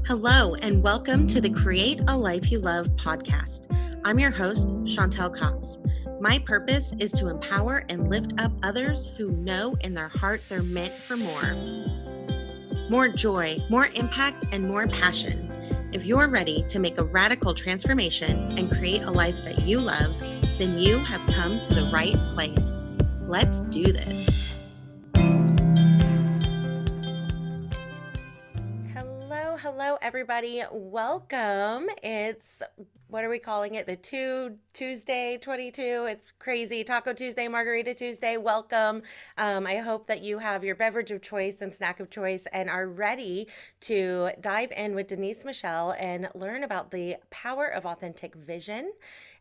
Hello, and welcome to the Create a Life You Love podcast. I'm your host, Chantel Cox. My purpose is to empower and lift up others who know in their heart they're meant for more. More joy, more impact, and more passion. If you're ready to make a radical transformation and create a life that you love, then you have come to the right place. Let's do this. Hello, everybody. Welcome. What are we calling it? The Tuesday 22. It's crazy. Taco Tuesday, Margarita Tuesday. Welcome. I hope that you have your beverage of choice and snack of choice and are ready to dive in with Denise Michelle and learn about the power of authentic vision.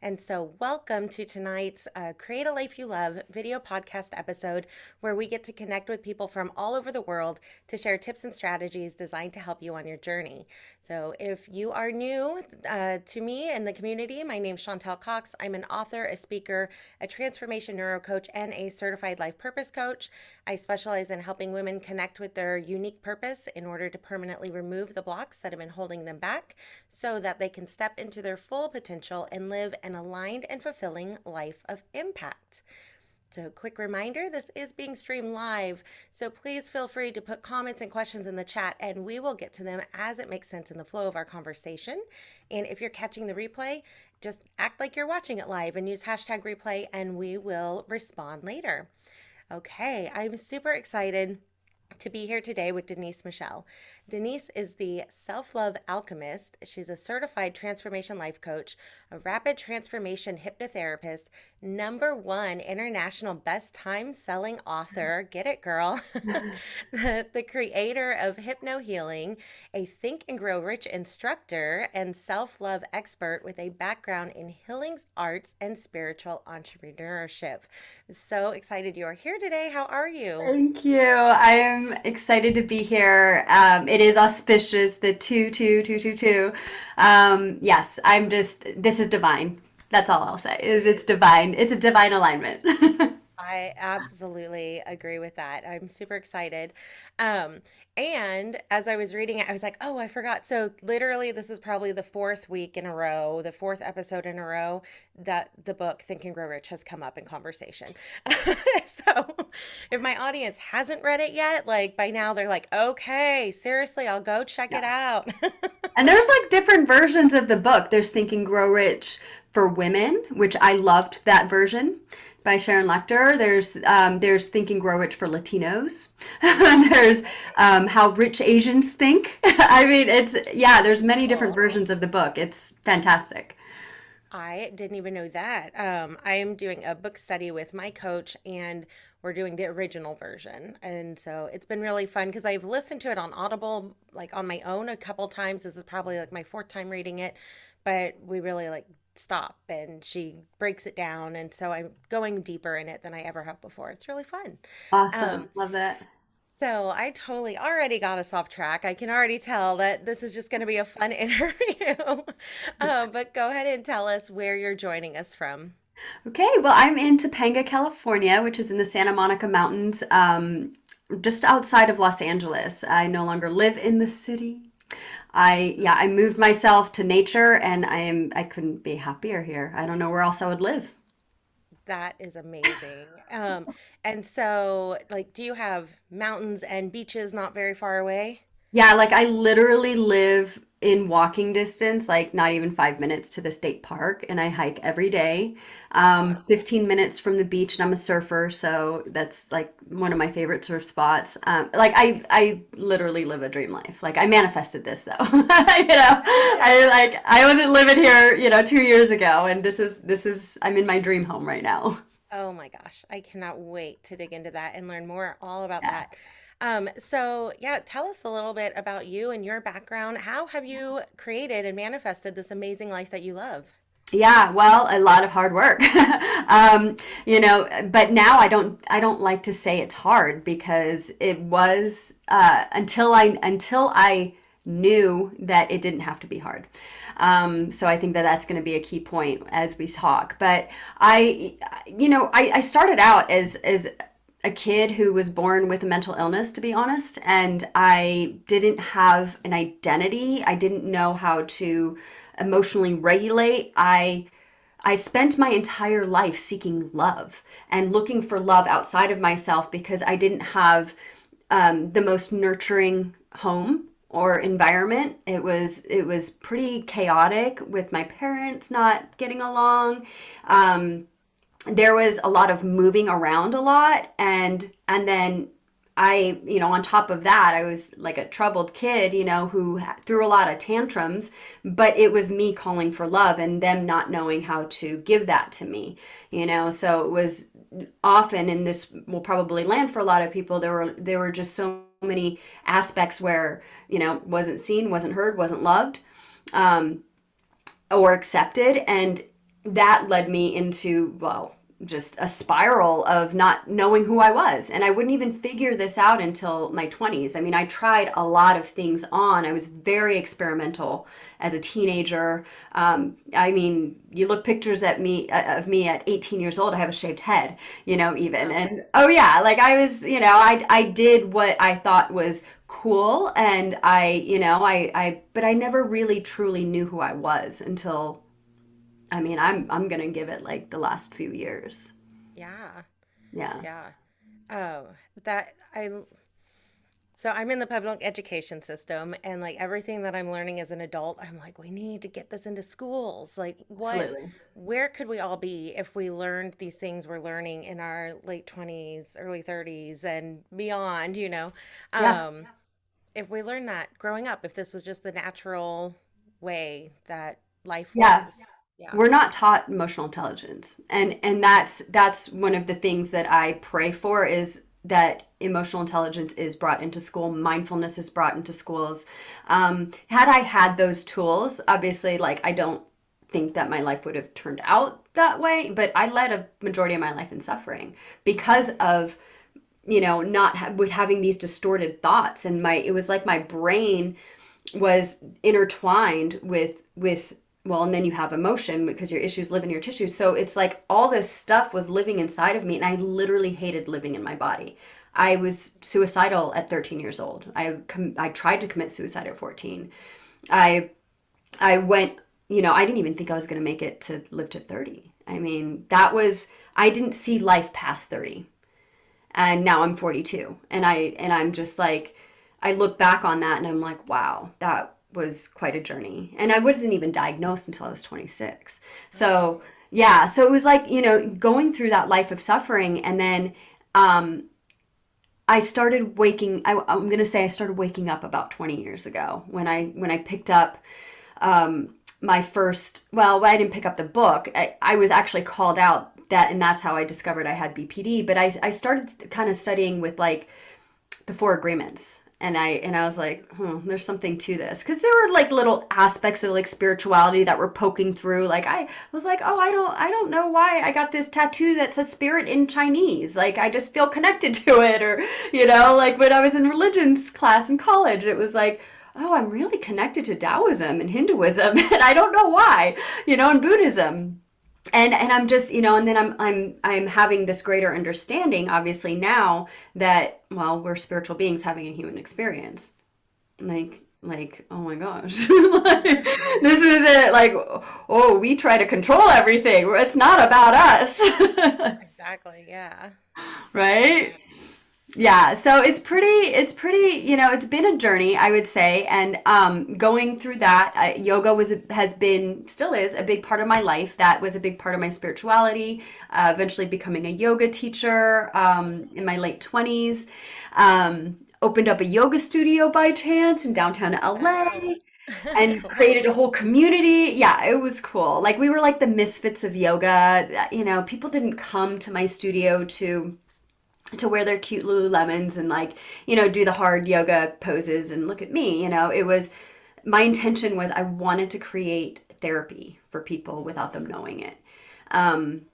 And so welcome to tonight's Create a Life You Love video podcast episode, where we get to connect with people from all over the world to share tips and strategies designed to help you on your journey. So if you are new to me and the community, my name's Chantel Cox. I'm an author, a speaker, a transformation neuro coach, and a certified life purpose coach. I specialize in helping women connect with their unique purpose in order to permanently remove the blocks that have been holding them back so that they can step into their full potential and live an aligned and fulfilling life of impact. So quick reminder, this is being streamed live, so please feel free to put comments and questions in the chat and we will get to them as it makes sense in the flow of our conversation. And if you're catching the replay, just act like you're watching it live and use hashtag replay and we will respond later. Okay, I'm super excited to be here today with Denise Michelle. Denise is the SelfLove Alchemist. She's a certified transformation life coach, a rapid transformation hypnotherapist, #1 international best time selling author. Get it, girl. The creator of HypnoHealing, a Think and Grow Rich instructor, and self-love expert with a background in healing arts and spiritual entrepreneurship. So excited you are here today. How are you? Thank you. I am excited to be here. It is auspicious, the 22222. Yes, this is divine. That's all I'll say, is it's divine. It's a divine alignment. I absolutely agree with that. I'm super excited. And as I was reading it, I was like, oh, I forgot. So literally, this is probably the fourth week in a row, the fourth episode in a row that the book Think and Grow Rich has come up in conversation. So if my audience hasn't read it yet, like by now they're like, okay, seriously, I'll go check it Yeah. out. And there's like different versions of the book. There's Think and Grow Rich for women, which I loved that version by Sharon Lechter. There's Think and Grow Rich for Latinos. There's How Rich Asians Think. I mean, there's many different Cool. versions of the book. It's fantastic. I didn't even know that. I am doing a book study with my coach, and we're doing the original version. And so it's been really fun because I've listened to it on Audible, like on my own a couple times. This is probably like my fourth time reading it, but we really like stop and she breaks it down. And so I'm going deeper in it than I ever have before. It's really fun. Um, Awesome. Love that. so I totally already got us off track. I can already tell that this is just going to be a fun interview. But go ahead and tell us where you're joining us from. Okay, well, I'm in Topanga, California, which is in the Santa Monica Mountains, just outside of Los Angeles. I no longer live in the city. I moved myself to nature and I couldn't be happier here. I don't know where else I would live. That is amazing. And so, like, do you have mountains and beaches not very far away? Yeah, like I literally live in walking distance, like not even 5 minutes to the state park, and I hike every day. Wow. 15 minutes from the beach, and I'm a surfer, so that's like one of my favorite surf spots. I literally live a dream life. Like I manifested this though. I wasn't living here, 2 years ago, and this is I'm in my dream home right now. Oh my gosh, I cannot wait to dig into that and learn more all about Yeah. that. So yeah, tell us a little bit about you and your background. How have you created and manifested this amazing life that you love? Yeah, well, a lot of hard work. But now I don't like to say it's hard because it was until I knew that it didn't have to be hard. So I think that that's going to be a key point as we talk. But I started out as a kid who was born with a mental illness, to be honest, and I didn't have an identity. I didn't know how to emotionally regulate. I spent my entire life seeking love and looking for love outside of myself because I didn't have the most nurturing home or environment. It was pretty chaotic with my parents not getting along. There was a lot of moving around a lot, and then on top of that, I was like a troubled kid, who threw a lot of tantrums, but it was me calling for love and them not knowing how to give that to me, so it was often, and this will probably land for a lot of people, there were just so many aspects where, wasn't seen, wasn't heard, wasn't loved, or accepted, and that led me into, well, just a spiral of not knowing who I was. And I wouldn't even figure this out until my 20s. I mean, I tried a lot of things on. I was very experimental as a teenager. I mean, you look pictures of me at 18 years old, I have a shaved head, even. Wow. And oh yeah, like I was, I did what I thought was cool. And but I never really truly knew who I was until, I mean, I'm gonna give it like the last few years. Yeah. Yeah. Yeah. Oh, that I so I'm in the public education system, and like everything that I'm learning as an adult, I'm like, we need to get this into schools. Like Absolutely. where could we all be if we learned these things we're learning in our late 20s, early 30s and beyond, Yeah. Um, if we learned that growing up, if this was just the natural way that life Yeah. was. Yeah. We're not taught emotional intelligence. And that's one of the things that I pray for, is that emotional intelligence is brought into school, mindfulness is brought into schools. Had I had those tools, obviously, like, I don't think that my life would have turned out that way, but I led a majority of my life in suffering because of, not with having these distorted thoughts, and it was like my brain was intertwined with well, and then you have emotion because your issues live in your tissues. So it's like all this stuff was living inside of me, and I literally hated living in my body. I was suicidal at 13 years old. I tried to commit suicide at 14. I I went, I didn't even think I was going to make it to live to 30. I mean, I didn't see life past 30. And now I'm 42. And I'm just like, I look back on that and I'm like, wow, that was quite a journey. And I wasn't even diagnosed until I was 26. Nice. So, yeah, so it was like, going through that life of suffering, and then um I started I'm going to say I started waking up about 20 years ago when I picked up my first, well, I didn't pick up the book. I was actually called out and that's how I discovered I had BPD. But I started kind of studying with like the four agreements. And I was like, there's something to this. Because there were like little aspects of like spirituality that were poking through. Like I was like, oh, I don't know why I got this tattoo that's a spirit in Chinese. Like I just feel connected to it. Or, like when I was in religions class in college, it was like, oh, I'm really connected to Taoism and Hinduism. And I don't know why, and Buddhism. And I'm just, and then I'm having this greater understanding, obviously, now that, well, we're spiritual beings having a human experience. Like, oh my gosh. Like, this is it. Like, oh, we try to control everything. It's not about us. Exactly. Yeah. Right? Yeah, so it's pretty, it's been a journey, I would say, and going through that, yoga has been, still is a big part of my life. That was a big part of my spirituality. Eventually becoming a yoga teacher in my late 20s. Opened up a yoga studio by chance in downtown Wow. LA and Cool. created a whole community. Yeah, it was cool. Like we were like the misfits of yoga. People didn't come to my studio to wear their cute Lululemons and like, do the hard yoga poses and look at me. It was, my intention was I wanted to create therapy for people without them knowing it.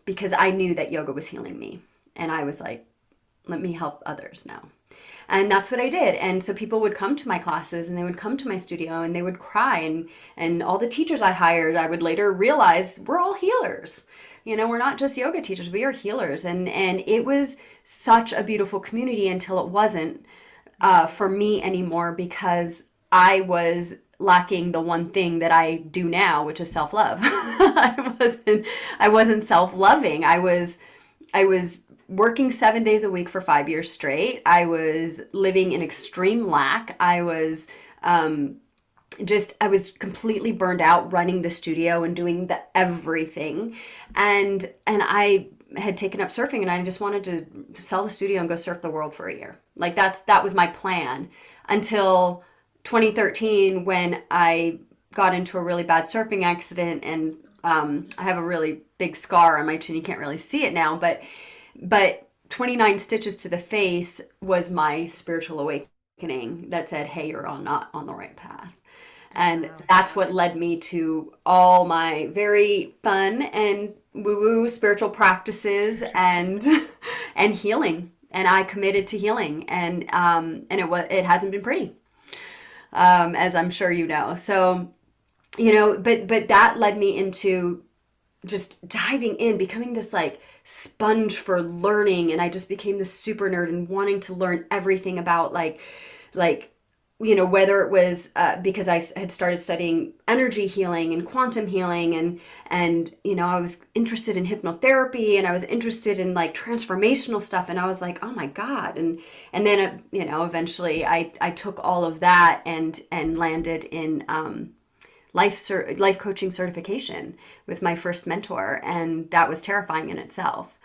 Because I knew that yoga was healing me. And I was like, let me help others now. And that's what I did. And so people would come to my classes and they would come to my studio and they would cry. And all the teachers I hired, I would later realize we're all healers. We're not just yoga teachers, we are healers. And it was such a beautiful community until it wasn't for me anymore, because I was lacking the one thing that I do now, which is self-love. I wasn't self-loving. I was working 7 days a week for 5 years straight. I was living in extreme lack. I was completely burned out running the studio and doing the everything. And I had taken up surfing, and I just wanted to sell the studio and go surf the world for a year. Like that was my plan until 2013, when I got into a really bad surfing accident, and I have a really big scar on my chin. You can't really see it now, but 29 stitches to the face was my spiritual awakening that said, hey, you're not on the right path. And that's what led me to all my very fun and woo-woo spiritual practices and and healing. And I committed to healing, and it hasn't been pretty, as I'm sure you know. So, but that led me into just diving in, becoming this like sponge for learning. And I just became this super nerd and wanting to learn everything about whether it was because I had started studying energy healing and quantum healing, and I was interested in hypnotherapy, and I was interested in like transformational stuff, and I was like, oh my God. And then eventually I took all of that and landed in life coaching certification with my first mentor, and that was terrifying in itself.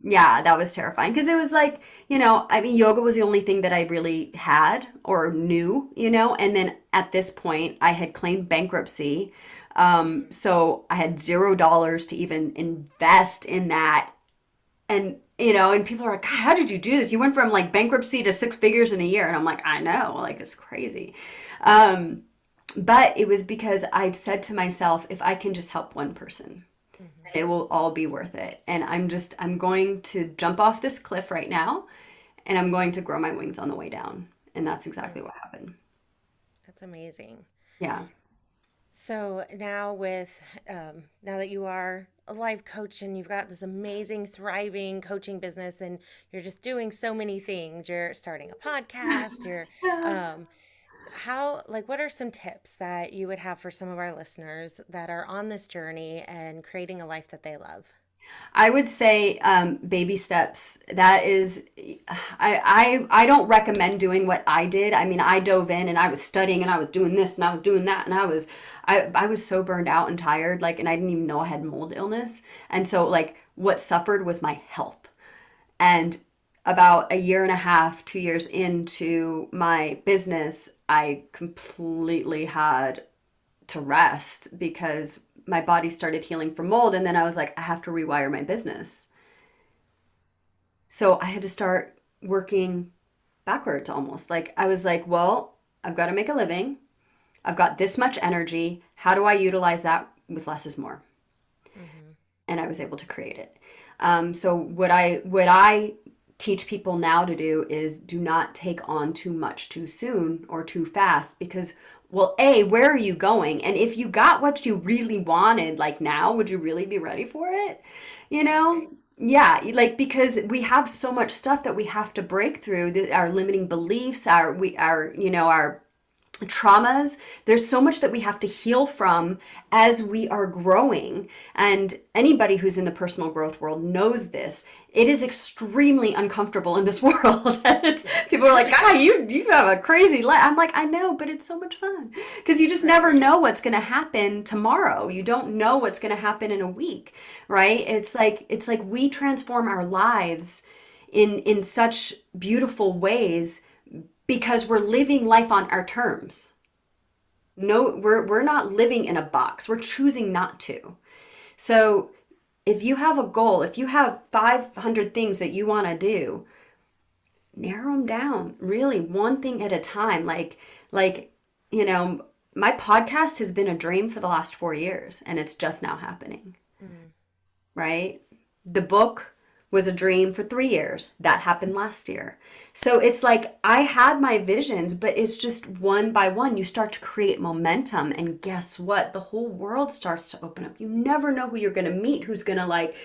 Yeah, that was terrifying, because it was like, I mean, yoga was the only thing that I really had or knew, and then at this point I had claimed bankruptcy. So I had $0 to even invest in that. And, and people are like, God, how did you do this? You went from like bankruptcy to six figures in a year. And I'm like, I know, like, it's crazy. But it was because I'd said to myself, if I can just help one person, it will all be worth it. And I'm going to jump off this cliff right now, and I'm going to grow my wings on the way down. And that's exactly what happened. That's amazing. Yeah. So now now that you are a life coach and you've got this amazing, thriving coaching business, and you're just doing so many things, you're starting a podcast, um, what are some tips that you would have for some of our listeners that are on this journey and creating a life that they love? I would say baby steps. That is, I don't recommend doing what I did. I mean, I dove in and I was studying and I was doing this and I was doing that, and I was so burned out and tired, like, and I didn't even know I had mold illness. And so like what suffered was my health. And about a year and a half, 2 years into my business, I completely had to rest because my body started healing from mold. And then I was like, I have to rewire my business. So I had to start working backwards almost. Like I was like, well, I've got to make a living. I've got this much energy. How do I utilize that with less is more? Mm-hmm. And I was able to create it. So what I teach people now to do is do not take on too much too soon or too fast, because, well, A, where are you going? And if you got what you really wanted, like now, would you really be ready for it? You know? Yeah, like, because we have so much stuff that we have to break through, our limiting beliefs, our traumas. There's so much that we have to heal from as we are growing. And anybody who's in the personal growth world knows this. It is extremely uncomfortable in this world. People are like, God, you have a crazy life. I'm like, I know, but it's so much fun. Because you just never know what's going to happen tomorrow. You don't know what's going to happen in a week, right? It's like we transform our lives in such beautiful ways because we're living life on our terms. No, we're not living in a box. We're choosing not to. So if you have a goal, if you have 500 things that you want to do, narrow them down, really one thing at a time. My podcast has been a dream for the last 4 years, and it's just now happening, Mm. right? The book was a dream for 3 years. That happened last year. So it's like I had my visions, but it's just one by one. You start to create momentum, and guess what? The whole world starts to open up. You never know who you're going to meet, who's going to like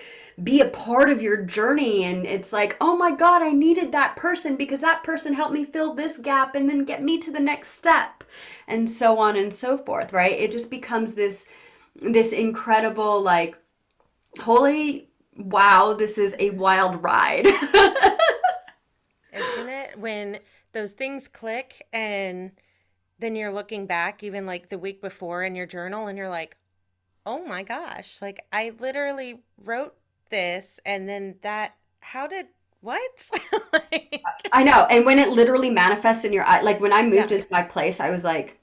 be a part of your journey. And it's like, oh my God, I needed that person because that person helped me fill this gap and then get me to the next step, and so on and so forth, right? It just becomes this incredible, like, holy wow, this is a wild ride. Isn't it? When those things click and then you're looking back, even like the week before in your journal, and you're like, oh my gosh, like I literally wrote this, and then that, how did, what? Like, I know. And when it literally manifests in your eye, like when I moved yeah. into my place, I was like,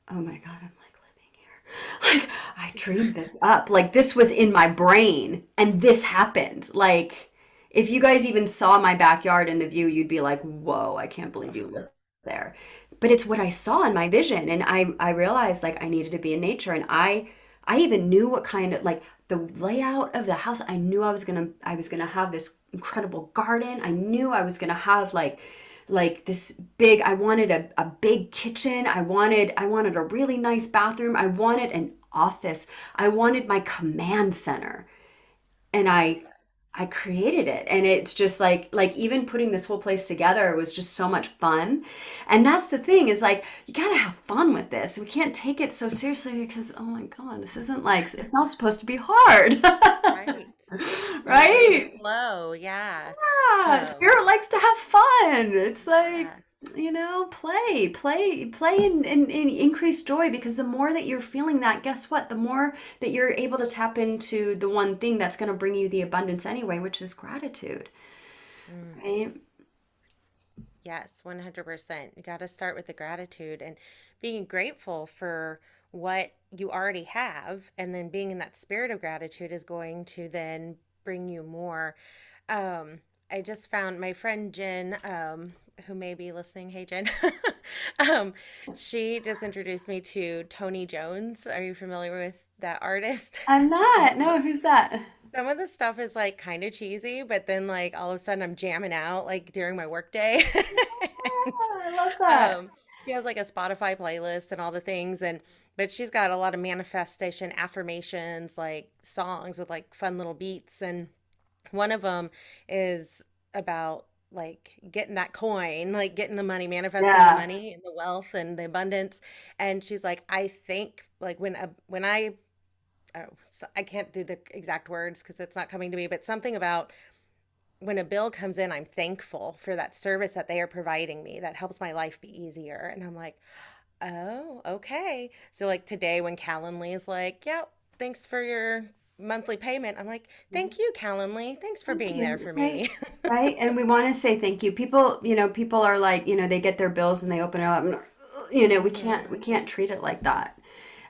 oh my God, I'm like living here. Like I dreamed this up. Like this was in my brain and this happened. Like if you guys even saw my backyard in the view, you'd be like, whoa, I can't believe you live there. But it's what I saw in my vision. And I realized like I needed to be in nature. And I even knew what kind of like the layout of the house. I knew I was gonna have this incredible garden. I knew I was gonna have like this big, I wanted a big kitchen. I wanted a really nice bathroom. I wanted an office. I wanted my command center. And I created it. And it's just like even putting this whole place together was just so much fun. And that's the thing is like you gotta have fun with this. We can't take it so seriously because oh my God, this isn't like it's not supposed to be hard. Right. You want to go with the Right? flow. Yeah. Yeah, Um, spirit likes to have fun. It's like, yeah. play and increase joy because the more that you're feeling that, guess what? The more that you're able to tap into the one thing that's going to bring you the abundance anyway, which is gratitude, Mm. right? Yes, 100%. You got to start with the gratitude and being grateful for what you already have. And then being in that spirit of gratitude is going to then bring you more. Um, I just found my friend Jen, who may be listening. Hey, Jen. um, she just introduced me to Tony Jones. Are you familiar with that artist? I'm So not. No, who's that? some of the stuff is like kind of cheesy, but then like all of a sudden I'm jamming out like during my workday. And I love that. she has like a Spotify playlist and all the things, and but she's got a lot of manifestation affirmations, like songs with like fun little beats, and one of them is about like getting that coin, like getting the money, manifesting the Yeah. money and the wealth and the abundance. And she's like, I think like when I oh, so I can't do the exact words because it's not coming to me, but something about when a bill comes in, I'm thankful for that service that they are providing me that helps my life be easier. And I'm like, oh, okay. So, like today, when Calendly is like, yep, thanks for your monthly payment, I'm like, thank you, Calendly. Thanks for Thank being there you. for Right. me. Right. And we want to say thank you. People are like, they get their bills and they open it up and, we Hmm. can't treat it like that.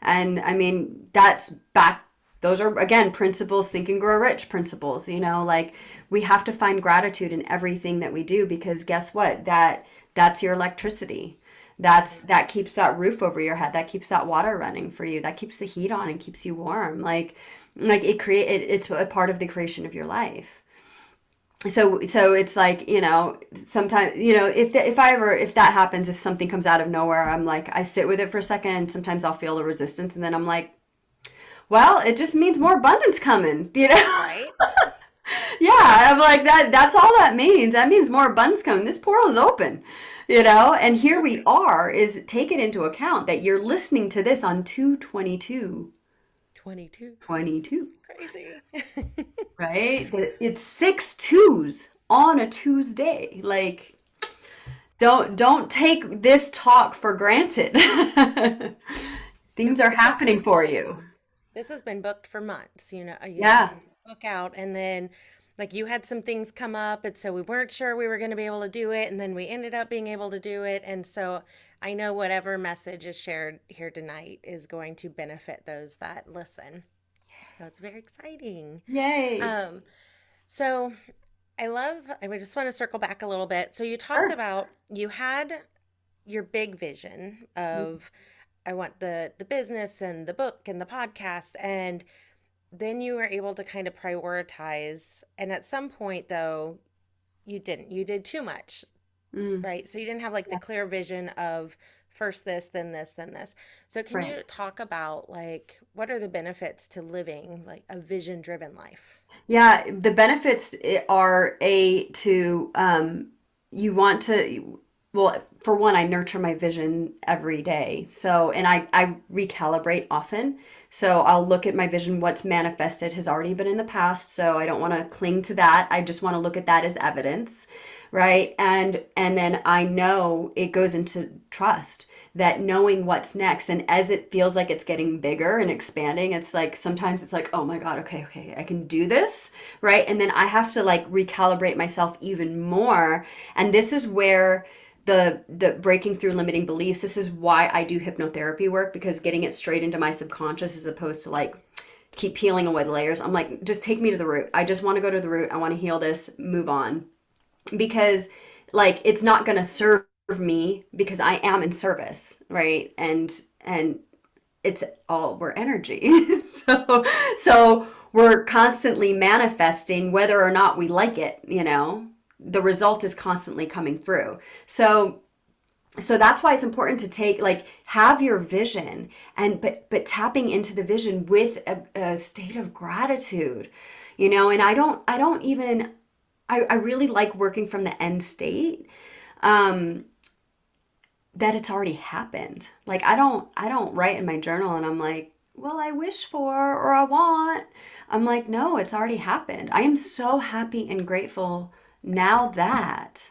And I mean, that's back, those are again principles, think and grow rich principles, like we have to find gratitude in everything that we do because guess what? That's your electricity. That keeps that roof over your head. That keeps that water running for you. That keeps the heat on and keeps you warm. Like it's a part of the creation of your life. So it's like sometimes if that happens, if something comes out of nowhere, I'm like I sit with it for a second and sometimes I'll feel the resistance and then I'm like, well, it just means more abundance coming. Right? Yeah, I'm like that's all that means. That means more abundance coming. This portal is open. And here we are, is take it into account that you're listening to this on 2/22/22. 22. Crazy. Right? It's six twos on a Tuesday. Like, don't take this talk for granted. Things This are has been happening for you. months. This has been booked for months. You Yeah. book out, and then like you had some things come up, and so we weren't sure we were going to be able to do it, and then we ended up being able to do it. And so I know whatever message is shared here tonight is going to benefit those that listen. So it's very exciting. Yay. Um, so I would just want to circle back a little bit. So you talked Sure. about you had your big vision of I want the business and the book and the podcast, and then you were able to kind of prioritize. And at some point, though, you didn't. You did too much, Mm, right? So you didn't have like the clear vision of first this, then this, then this. So can right. you talk about like what are the benefits to living like a vision driven life? Yeah, the benefits are a to you want to well, for one, I nurture my vision every day. So, and I recalibrate often. So I'll look at my vision, what's manifested has already been in the past. So I don't want to cling to that. I just want to look at that as evidence, right? And then I know it goes into trust, that knowing what's next. And as it feels like it's getting bigger and expanding, it's like sometimes it's like, oh my God, okay, I can do this, right? And then I have to like recalibrate myself even more. And this is where the breaking through limiting beliefs, this is why I do hypnotherapy work, because getting it straight into my subconscious as opposed to like keep peeling away the layers. I'm like, just take me to the root. I just want to go to the root. I want to heal this, move on. Because like it's not going to serve me, because I am in service, right? And it's all, we're energy. So we're constantly manifesting whether or not we like it, you know. The result is constantly coming through. So that's why it's important to take like have your vision, and but tapping into the vision with a state of gratitude, you know. And I don't even I really like working from the end state, um that it's already happened. Like I don't write in my journal and I'm like, well, I wish for or I want. I'm like, no, it's already happened. I am so happy and grateful now that,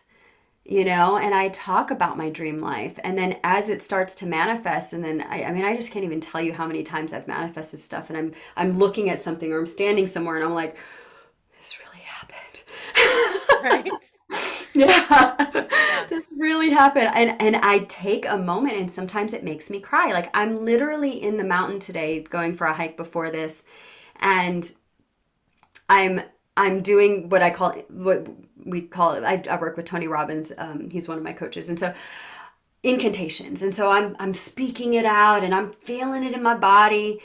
you know. And I talk about my dream life, and then as it starts to manifest, and then I mean I just can't even tell you how many times I've manifested stuff, and I'm looking at something or I'm standing somewhere and I'm like, this really happened. Right? Yeah, Yeah. that really happened. And I take a moment and sometimes it makes me cry. Like I'm literally in the mountain today going for a hike before this, and I'm I'm doing what I call what we call it. I work with Tony Robbins. He's one of my coaches, and so incantations. And so I'm speaking it out and I'm feeling it in my body.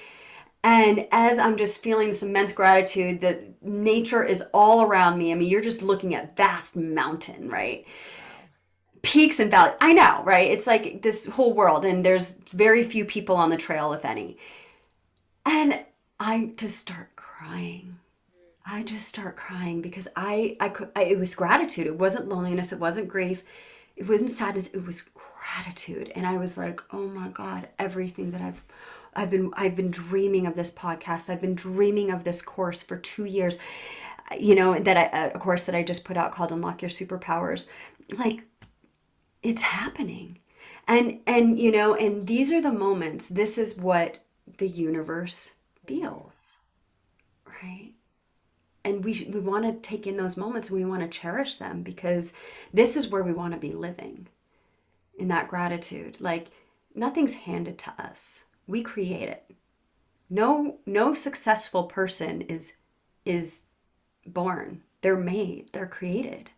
And as I'm just feeling this immense gratitude that nature is all around me. I mean, you're just looking at vast mountain, right? Wow. Peaks and valleys. I know, right? It's like this whole world, and there's very few people on the trail, if any. And I just start crying. I just start crying because it was gratitude. It wasn't loneliness. It wasn't grief. It wasn't sadness. It was gratitude. And I was like, oh my God, everything that I've been dreaming of this podcast. I've been dreaming of this course for 2 years, you know, a course that I just put out called Unlock Your Superpowers. Like, it's happening. And you know, and these are the moments. This is what the universe feels, right? And we want to take in those moments, and we want to cherish them, because this is where we want to be living, in that gratitude. Like nothing's handed to us. We create it. No successful person is born. They're made, they're created.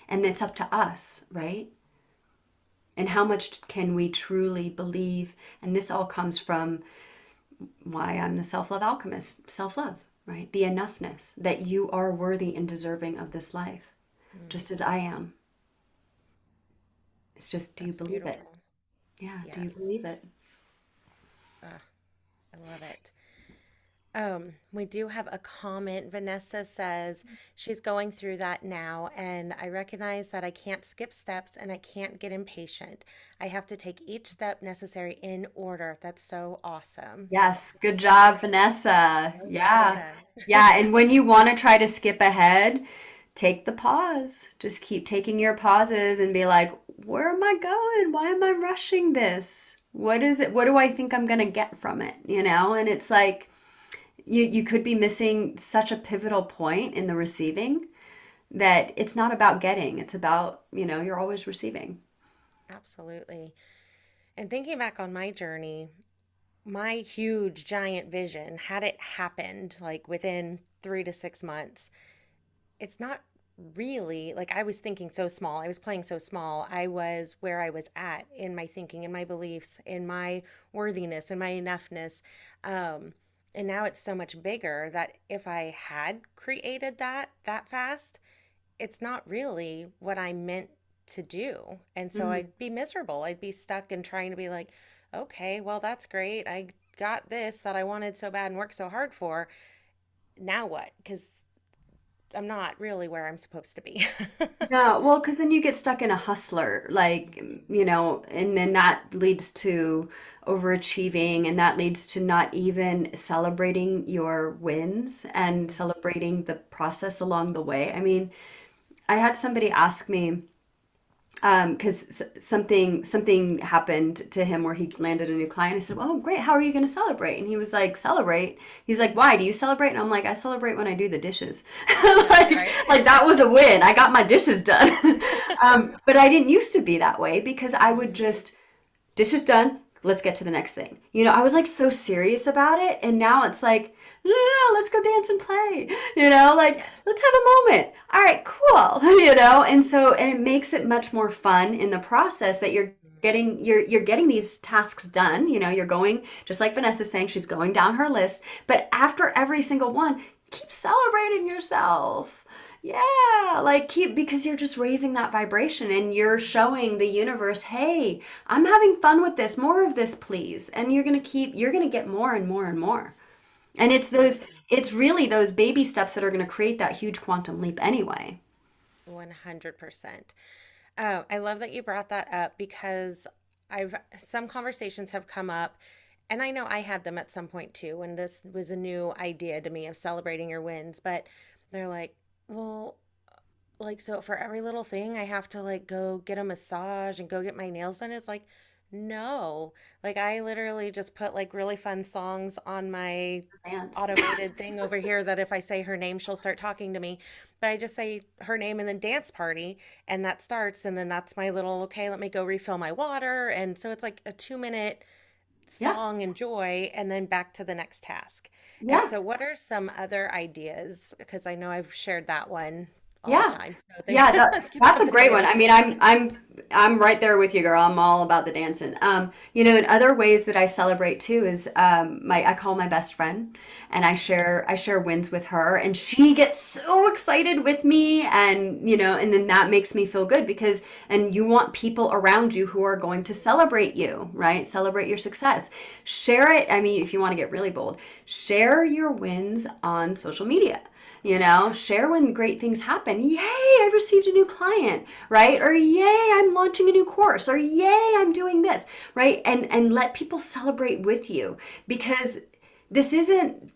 And it's up to us, right? And how much can we truly believe? And this all comes from why I'm the self-love alchemist, self-love, right? The enoughness that you are worthy and deserving of this life, Mm, just as I am. It's just, do you that's believe it? beautiful. Yeah, do you Yes. believe it? Ah, I love it. We do have a comment. Vanessa says she's going through that now, and I recognize that I can't skip steps and I can't get impatient. I have to take each step necessary in order. That's so awesome. So, Yes, good job, Vanessa. go Yeah. Vanessa. Yeah, and when you want to try to skip ahead, take the pause. Just keep taking your pauses and be like, where am I going? Why am I rushing this? What is it? What do I think I'm going to get from it? You know? And it's like you could be missing such a pivotal point in the receiving, that it's not about getting, it's about, you know, you're always receiving. Absolutely. And thinking back on my journey, my huge giant vision, had it happened like within 3 to 6 months, it's not really like I was thinking so small. I was playing so small. I was where I was at in my thinking, in my beliefs, in my worthiness, in my enoughness. Um, and now it's so much bigger that if I had created that fast, it's not really what I meant to do. And so Mhm. I'd be miserable. I'd be stuck and trying to be like, okay, well, that's great. I got this that I wanted so bad and worked so hard for. Now what? Because I'm not really where I'm supposed to be. No, well, because then you get stuck in a hustler, like, and then that leads to overachieving, and that leads to not even celebrating your wins and celebrating the process along the way. I mean, I had somebody ask me, because something happened to him where he landed a new client. I said, "Oh, great! How are you going to celebrate?" And he was like, "Celebrate." He's like, "Why? Do you celebrate?" And I'm like, "I celebrate when I do the dishes. Yeah, like, right. like that was a win. I got my dishes done." But I didn't used to be that way because I would Mhm. just dishes done. Let's get to the next thing. I was like so serious about it, and now it's like, no, no, no, let's go dance and play. Like Yes. let's have a moment. All right, cool. And it makes it much more fun in the process that you're getting these tasks done. You're going just like Vanessa's saying, she's going down her list, but after every single one, keep celebrating yourself. Yeah, like keep because you're just raising that vibration and you're showing the universe, hey, I'm having fun with this. More of this, please. And you're gonna get more and more and more. And Absolutely. it's really those baby steps that are gonna create that huge quantum leap anyway. 100%. I love that you brought that up because some conversations have come up, and I know I had them at some point too, when this was a new idea to me of celebrating your wins, but they're like, well, like, so for every little thing, I have to like go get a massage and go get my nails done. It's like, no. Like, I literally just put like really fun songs on my Dance. automated thing over here that if I say her name, she'll start talking to me. But I just say her name and then dance party, and that starts. And then that's my little, okay, let me go refill my water. And so it's like a 2 minute Yeah, song and joy, and then back to the next task. And yeah. so, what are some other ideas? Because I know I've shared that one all the Yeah. time. So there, Yeah, let's get that's a something great one. new. I mean, I'm right there with you, girl. I'm all about the dancing. And other ways that I celebrate too is my I call my best friend and I share wins with her and she gets so excited with me and then that makes me feel good because and you want people around you who are going to celebrate you, right? Celebrate your success. Share it. I mean, if you want to get really bold, share your wins on social media. Share when great things happen. Yay, I received a new client, right? Or yay, I'm launching a new course, or yay, I'm doing this, right? And let people celebrate with you because this isn't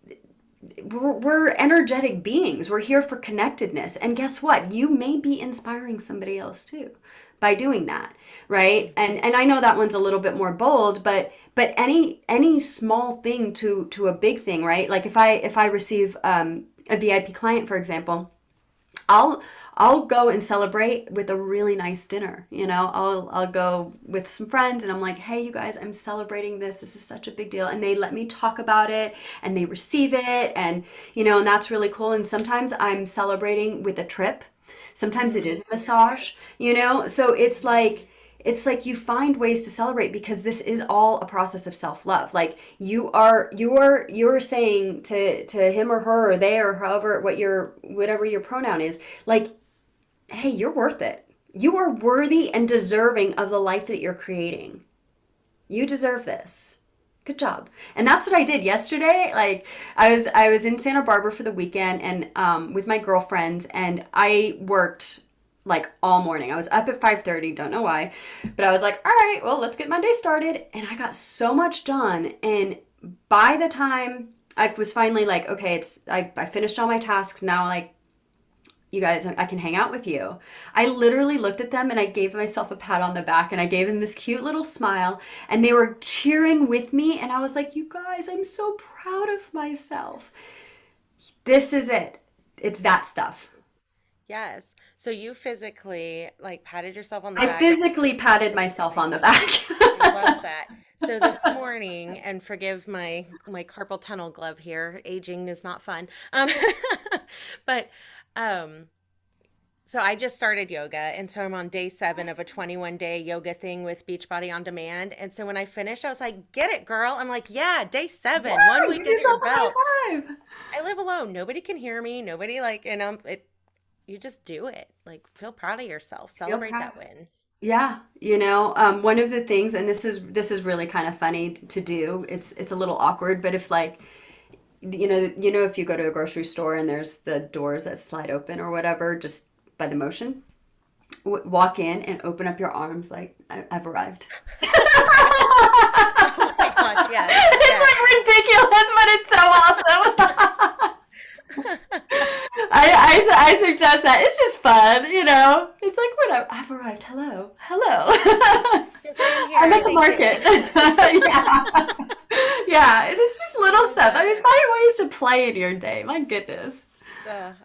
we're energetic beings. We're here for connectedness. And guess what? You may be inspiring somebody else too by doing that, right? And I know that one's a little bit more bold, but any small thing to a big thing, right? Like if I receive a VIP client, for example, I'll I'll go and celebrate with a really nice dinner. I'll go with some friends and I'm like, "Hey, you guys, I'm celebrating this. This is such a big deal." And they let me talk about it and they receive it and that's really cool. And sometimes I'm celebrating with a trip. Sometimes it is a massage, So it's like you find ways to celebrate because this is all a process of self-love. Like you're saying to him or her or they or however whatever your pronoun is, like, hey, you're worth it. You are worthy and deserving of the life that you're creating. You deserve this. Good job. And that's what I did yesterday. Like I was in Santa Barbara for the weekend and with my girlfriends and I worked like all morning. I was up at 5:30, don't know why, but I was like, "All right, well, let's get my day started." And I got so much done and by the time I was finally like, "Okay, I finished all my tasks. Now like you guys, I can hang out with you." I literally looked at them and I gave myself a pat on the back and I gave them this cute little smile and they were cheering with me. And I was like, "You guys, I'm so proud of myself." This is it. It's that stuff. Yes. So you physically like patted yourself on the I back and physically patted did myself something. on the back. I love that. So this morning, and forgive my carpal tunnel glove here, aging is not fun. But um So I just started yoga, and so I'm on day 7 of a 21-day yoga thing with Beachbody On Demand. And so when I finished, I was like, "Get it, girl!" I'm like, "Yeah, day Woo! 7, one week Give under your yourself a belt." high five. I live alone. Nobody can hear me. Nobody like, and you just do it. Like, feel proud of yourself. Feel Celebrate proud. that win. Yeah, one of the things, and this is really kind of funny to do. It's a little awkward, but if like if you go to a grocery store and there's the doors that slide open or whatever, just by the motion, walk in and open up your arms like I've arrived. Oh my gosh, yes, It's yes. like ridiculous, but it's so awesome. I suggest that. It's just fun, you know. It's like when I've arrived. Hello, hello. Yes, I am here. I'm at the Thank you. market. Yeah, yeah. It's just little Oh stuff. I my mean, gosh. find ways to play in your day. My goodness.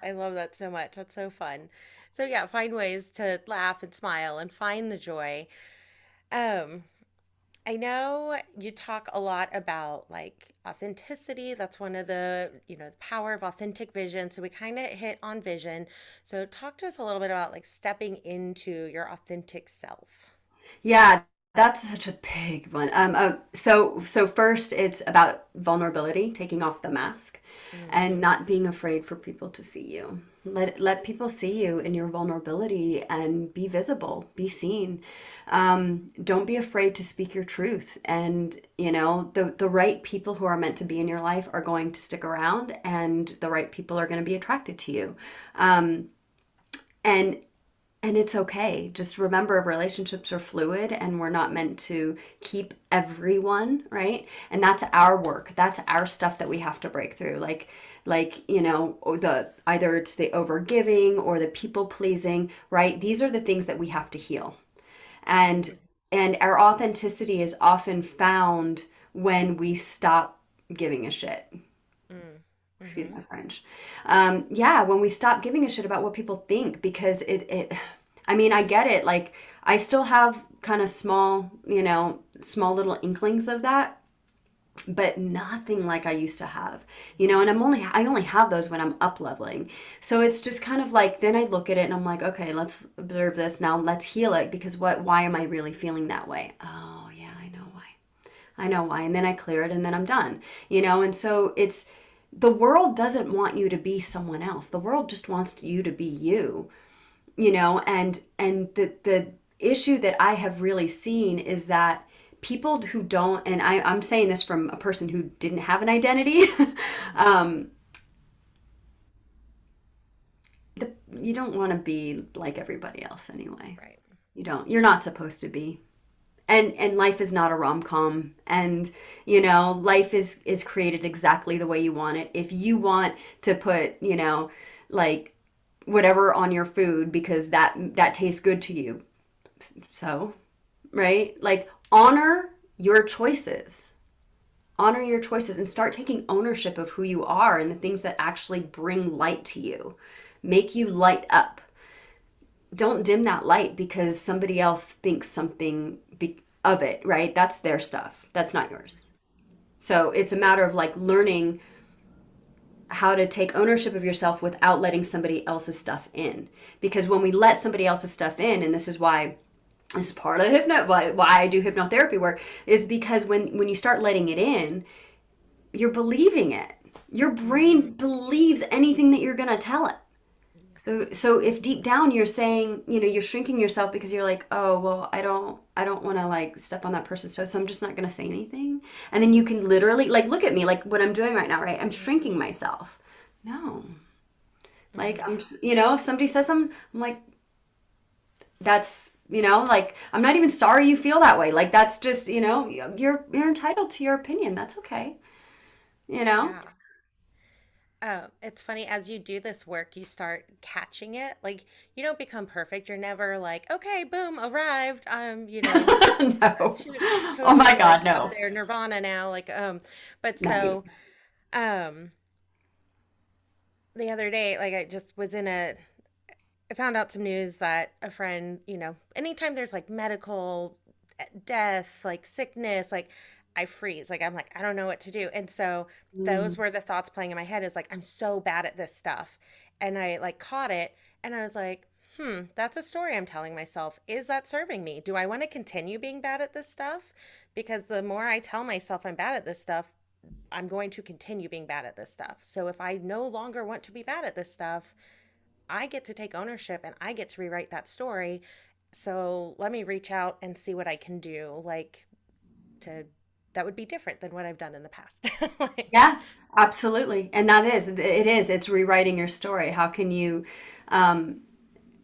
I love that so much. That's so fun. So yeah, find ways to laugh and smile and find the joy. Um, I know you talk a lot about like authenticity. That's one of the power of authentic vision. So we kind of hit on vision. So talk to us a little bit about like stepping into your authentic self. Yeah, that's such a big one. So first, it's about vulnerability, taking off the mask, and Mm-hmm. not being afraid for people to see you. Let people see you in your vulnerability and be visible, be seen. Don't be afraid to speak your truth. And the right people who are meant to be in your life are going to stick around, and the right people are going to be attracted to you. Um, and and it's okay. Just remember, relationships are fluid and we're not meant to keep everyone, right? And that's our work. That's our stuff that we have to break through. Or the either it's the overgiving or the people pleasing, right? These are the things that we have to heal. And and our authenticity is often found when we stop giving a shit. Excuse Mm-hmm. my French. Yeah, when we stop giving a shit about what people think, because I mean, I get it. Like, I still have kind of small, small little inklings of that, but nothing like I used to have, and I only have those when I'm up leveling. So it's just kind of like, then I look at it and I'm like, okay, let's observe this now. Let's heal it, because why am I really feeling that way? Oh, yeah, I know why. I know why. And then I clear it and then I'm done, and so the world doesn't want you to be someone else. The world just wants you to be you, and the issue that I have really seen is that people who don't, and I'm saying this from a person who didn't have an identity, Mm-hmm. um, you don't want to be like everybody else anyway. Right. You don't. You're not supposed to be. And life is not a rom-com, and life is created exactly the way you want it. If you want to put like whatever on your food because that tastes good to you, so right, like, honor your choices and start taking ownership of who you are and the things that actually bring light to you, make you light up. Don't dim that light because somebody else thinks something of it, right? That's their stuff. That's not yours. So it's a matter of like learning how to take ownership of yourself without letting somebody else's stuff in. Because when we let somebody else's stuff in, and this is part of why I do hypnotherapy work, is because when you start letting it in, you're believing it. Your brain Mm-hmm. believes anything that you're gonna tell it. So if deep down you're saying, you're shrinking yourself because you're like, oh, well, I don't want to like step on that person's toes, so I'm just not going to say anything. And then you can literally like look at me like what I'm doing right now, right? I'm shrinking myself. No. Like, Mm-hmm. I'm just, if somebody says something, I'm like, that's, like, I'm not even sorry you feel that way. Like, that's just, you're entitled to your opinion. That's okay. You know? Yeah. Oh, it's funny as you do this work, you start catching it. Like you don't become perfect. You're never like, okay, boom, arrived. No. Oh my totally like God, up no. there, Nirvana now. But Not even. so um the other day, like I found out some news that a friend, anytime there's like medical death, like sickness, like I freeze. Like I'm like, I don't know what to do. And so Mm. those were the thoughts playing in my head is like, I'm so bad at this stuff. And I like caught it and I was like, That's a story I'm telling myself. Is that serving me? Do I want to continue being bad at this stuff? Because the more I tell myself I'm bad at this stuff, I'm going to continue being bad at this stuff. So if I no longer want to be bad at this stuff, I get to take ownership and I get to rewrite that story. So let me reach out and see what I can do, like to that would be different than what I've done in the past. Like, Yeah, absolutely. And that is, it is, it's rewriting your story. How can you, um,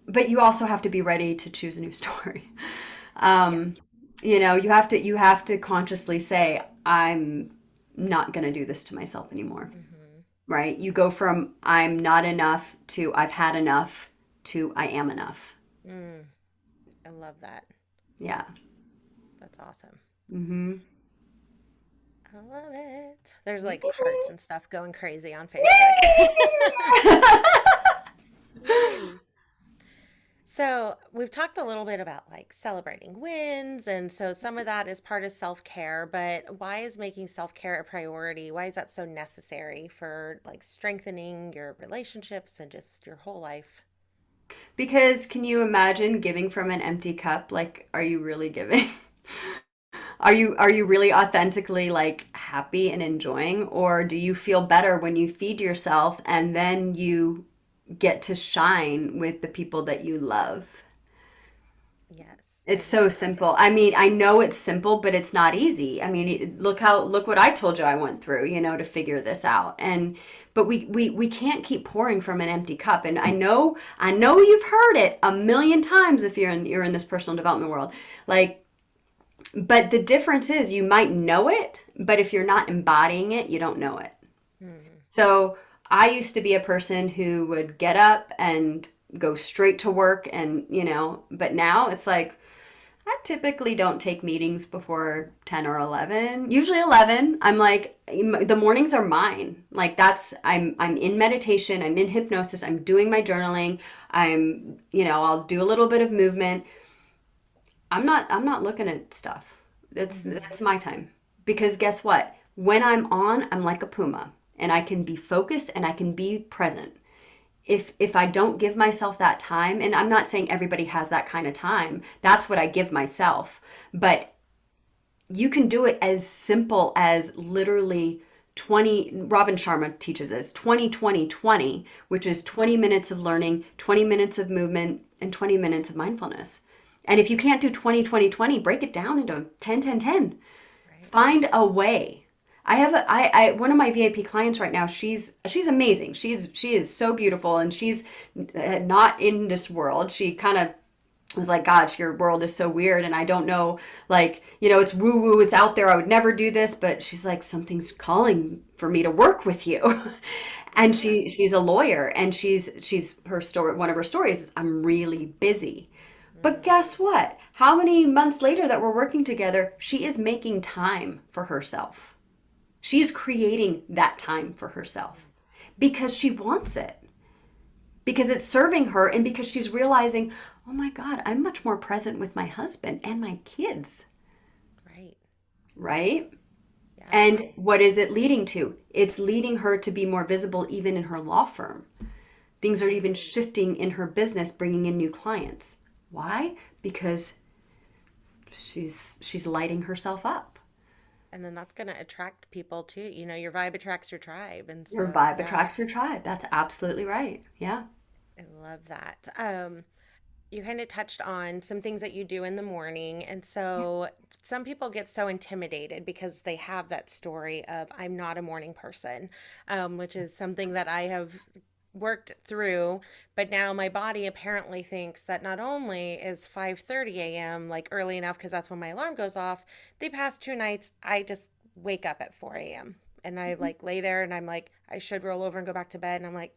but you also have to be ready to choose a new story. yes. Um, you have to consciously say, I'm not going to do this to myself anymore, Hmm. right? You go from I'm not enough to I've had enough to I am enough. Mm, I love that. Yeah. That's awesome. Hmm. I love it. There's like hearts and stuff going crazy on Facebook. Yay. So, we've talked a little bit about like celebrating wins. And so, some of that is part of self care. But why is making self care a priority? Why is that so necessary for like strengthening your relationships and just your whole life? Because can you imagine giving from an empty cup? Like, are you really giving? Are you really authentically like happy and enjoying, or do you feel better when you feed yourself and then you get to shine with the people that you love? Yes, It's so simple. exactly. I mean, I know it's simple, but it's not easy. I mean, look what I told you I went through, to figure this out. And but we can't keep pouring from an empty cup. And I know you've heard it a million times if you're in this personal development world. Like, but the difference is you might know it, but if you're not embodying it, you don't know it. Hmm. So I used to be a person who would get up and go straight to work but now it's like I typically don't take meetings before 10 or 11. Usually 11. I'm like the mornings are mine. Like I'm in meditation, I'm in hypnosis, I'm doing my journaling. I'll do a little bit of movement. I'm not looking at stuff. Hmm. That's my time. Because guess what? When I'm on, I'm like a puma and I can be focused and I can be present. If I don't give myself that time, and I'm not saying everybody has that kind of time, that's what I give myself. But you can do it as simple as literally 20. Robin Sharma teaches us 20 20 20, which is 20 minutes of learning, 20 minutes of movement, and 20 minutes of mindfulness. And if you can't do 20 20 20, break it down into 10 10 10. Right. Find a way. I have one of my VIP clients right now. She's amazing. She is so beautiful, and she's not in this world. She kind of was like, gosh, your world is so weird, and I don't know, like, it's woo woo, it's out there. I would never do this, but she's like, something's calling for me to work with you. And Yeah. she's a lawyer, and she's her story. One of her stories is, I'm really busy. But Mm. guess what? How many months later that we're working together, she is making time for herself. She's creating that time for herself because she wants it, because it's serving her, and because she's realizing, oh my God, I'm much more present with my husband and my kids, Right. right? Yeah. And what is it leading to? It's leading her to be more visible even in her law firm. Things are even Mm. shifting in her business, bringing in new clients. Why? Because she's lighting herself up. And then that's going to attract people too. Your vibe attracts your tribe. And Your so, vibe yeah, attracts your tribe. That's absolutely right. Yeah. I love that. You kind of touched on some things that you do in the morning. And so some people get so intimidated because they have that story of, I'm not a morning person, which is something that I have worked through. But now my body apparently thinks that not only is 5:30 a.m. like early enough because that's when my alarm goes off, the past 2 nights I just wake up at 4 a.m. and I like lay there and I'm like, I should roll over and go back to bed. And I'm like,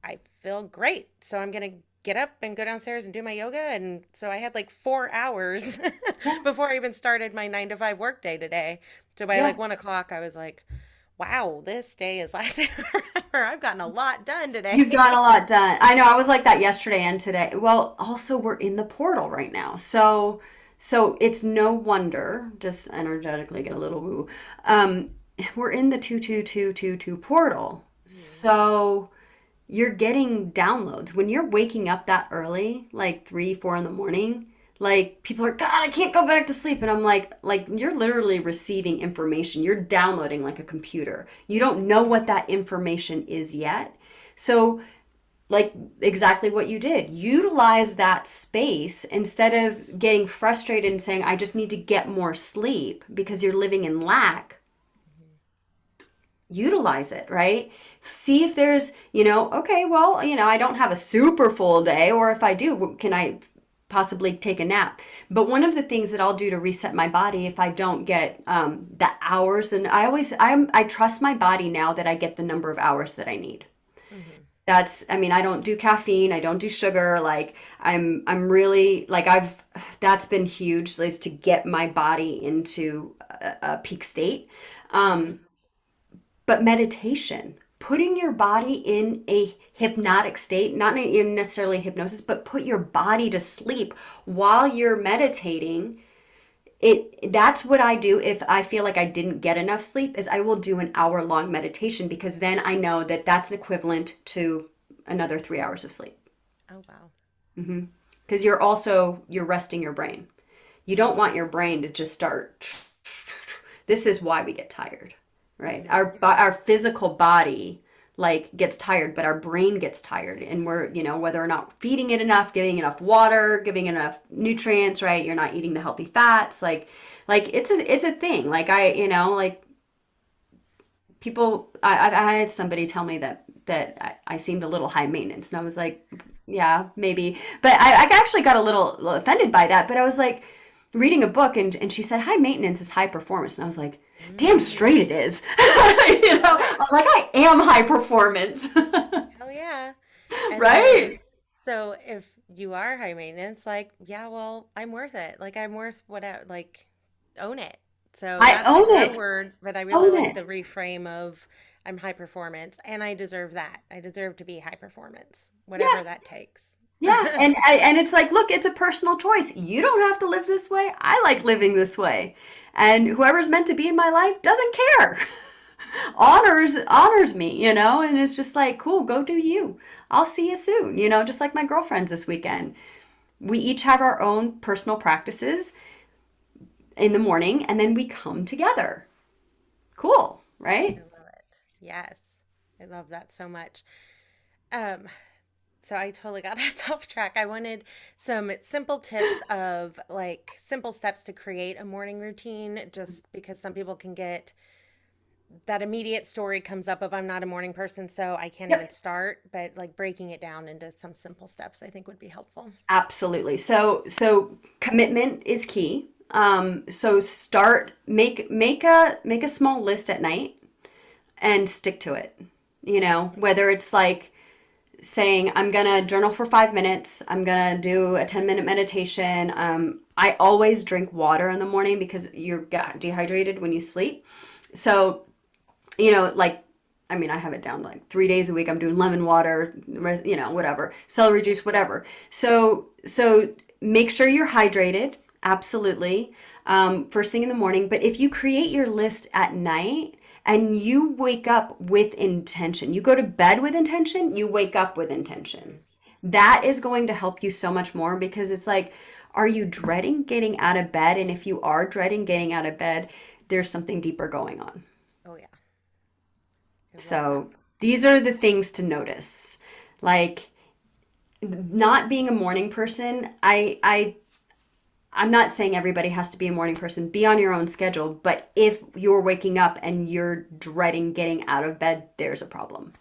I feel great. So I'm going to get up and go downstairs and do my yoga. And so I had like 4 hours Yeah. before I even started my 9 to 5 work day today. So by Yeah. like 1 o'clock, I was like, wow, this day is lasting forever. I've gotten a lot done You've today. gotten a lot done. I know, I was like that yesterday and today. Well, also we're in the portal right now. So it's no wonder, just energetically get a little woo. Um, we're in the 22222 portal. Mm. So you're getting downloads. When you're waking up that early, like 3, 4 in the morning, like people are, God, I can't go back to sleep. And I'm like you're literally receiving information. You're downloading like a computer. You don't know what that information is yet. So like exactly what you did. Utilize that space instead of getting frustrated and saying, I just need to get more sleep because you're living in lack. Utilize it, right? See if there's, okay, well, I don't have a super full day, or if I do, can I possibly take a nap? But one of the things that I'll do to reset my body if I don't get the hours, then I trust my body now that I get the number of hours that I need. I don't do caffeine, I don't do sugar. Like I'm really like that's been huge, is to get my body into a peak state. But meditation, putting your body in a hypnotic state, not in necessarily hypnosis, but put your body to sleep while you're meditating. That's what I do if I feel like I didn't get enough sleep, is I will do an hour-long meditation, because then I know that that's equivalent to another 3 hours of sleep. Oh, wow. Because you're resting your brain. You don't want your brain to just start. This is why we get tired, right? Our physical body like gets tired, but our brain gets tired, and we're, whether or not feeding it enough, giving enough water, giving enough nutrients, right? You're not eating the healthy fats, like it's a thing. Like like people, I had somebody tell me that I seemed a little high maintenance, and I was like, yeah, maybe, but I actually got a little offended by that. But I was like reading a book, and she said high maintenance is high performance, and I was like, damn straight it is. I was like, I am high performance. Hell yeah. And Right? then, so if you are high maintenance, like, yeah, well, I'm worth it. Like, I'm worth whatever, like, own it. So I that's own her it. word, but I really Own like the it. reframe of I'm high performance and I deserve that. I deserve to be high performance, Yeah. whatever that takes. Yeah. And it's like, look, it's a personal choice. You don't have to live this way. I like living this way. And whoever's meant to be in my life doesn't care. Honors me, and it's just like, cool, go do you. I'll see you soon, just like my girlfriends this weekend. We each have our own personal practices in the morning, and then we come together. Cool, I right? love it. Yes. I love that so much. Um, so I totally got us off track. I wanted some simple tips of like simple steps to create a morning routine, just because some people can get that immediate story comes up of I'm not a morning person, so I can't even Yep. start, but like breaking it down into some simple steps I think would be helpful. Absolutely. So commitment is key. So start make a small list at night and stick to it. Whether it's like saying, I'm gonna journal for 5 minutes, I'm gonna do a 10-minute meditation. I always drink water in the morning because you get dehydrated when you sleep. So, like, I have it down like 3 days a week. I'm doing lemon water, whatever, celery juice, whatever. So make sure you're hydrated. Absolutely. First thing in the morning. But if you create your list at night and you wake up with intention, you go to bed with intention, you wake up with intention. That is going to help you so much more, because it's like, are you dreading getting out of bed? And if you are dreading getting out of bed, there's something deeper going on. Oh yeah. I love that. So these are the things to notice. Like, not being a morning person, I'm not saying everybody has to be a morning person. Be on your own schedule. But if you're waking up and you're dreading getting out of bed, there's a problem.